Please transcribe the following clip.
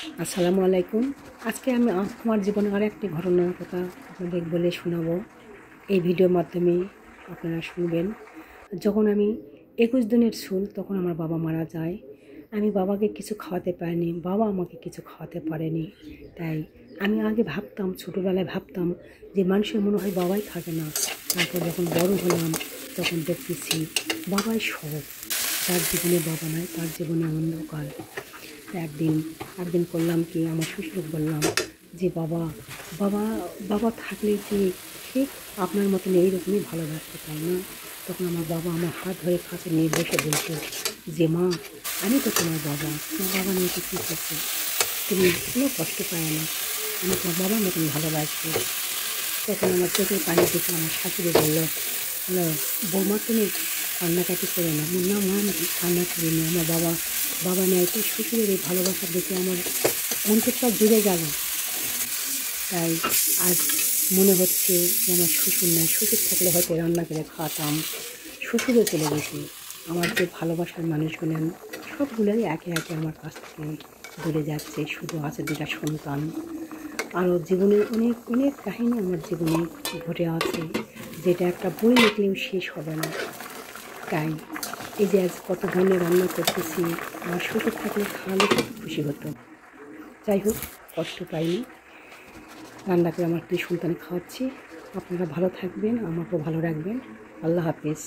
আসসালামু আলাইকুম। আজকে আমি আমার জীবনের আরেকটি ঘটনার কথা আপনাদের বলে শোনাবো। এই ভিডিওর মাধ্যমে আপনারা শুনবেন। যখন আমি 21 দিনের ছিল তখন আমার বাবা মারা যায়। আমি বাবাকে কিছু খাওয়াতে পারিনি, বাবা আমাকে কিছু খাওয়াতে পারেনি। তাই আমি আগে ভাবতাম, ছোটোবেলায় ভাবতাম যে মানুষের মনে হয় বাবাই থাকে না। তারপর যখন বড় হলাম তখন দেখতেছি বাবাই সব। যার জীবনে বাবা নাই তার জীবনে অন্ধকার। একদিন করলাম কি, আমার শ্বশুরকে বললাম যে বাবা বাবা বাবা থাকলে যে ঠিক আপনার মতন এইরকমই ভালোবাসতে, তাই না? তখন আমার বাবা আমার হাত ধরে কাছে নিয়ে বসে বলতো যে মা, আমি তো তোমার বাবা নিয়ে তো কী করছো, তুমি কোনো কষ্ট পায় না, আমি তোমার বাবার মতন ভালোবাসবো। তখন আমার চোখের পানি দেখে আমার শাশুড়ি বললো, বৌমা তুমি কান্নাকাটি করে না। না মা, আমি কান্না করিনি। আমার বাবা নেয় তো শ্বশুরের এই ভালোবাসা দেখে আমার অন্তরটা জুড়ে গেল। তাই আজ মনে হচ্ছে যে আমার শ্বশুর নেয়, শ্বশুর থাকলে হয়তো রান্না করে খাওয়াতাম। শ্বশুরও চলে গেছে। আমার যে ভালোবাসার মানুষগুলো সবগুলোই একে একে আমার কাছ থেকে দূরে যাচ্ছে। শুধু আছে দুটা সন্তান। আরও জীবনের অনেক অনেক কাহিনী আমার জীবনে ঘটে আছে, যেটা একটা বই লিখলেও শেষ হবে না। তাই এই যে আজ কত ধরনের রান্না করতেছি, আমার শ্বশুর থাকলে খাওয়ালে খুব খুশি হতো। যাই হোক, কষ্ট পাইনি। রান্না করে আমার দুই সন্তান খাওয়াচ্ছি। আপনারা ভালো থাকবেন, আমাকেও ভালো রাখবেন। আল্লাহ হাফেজ।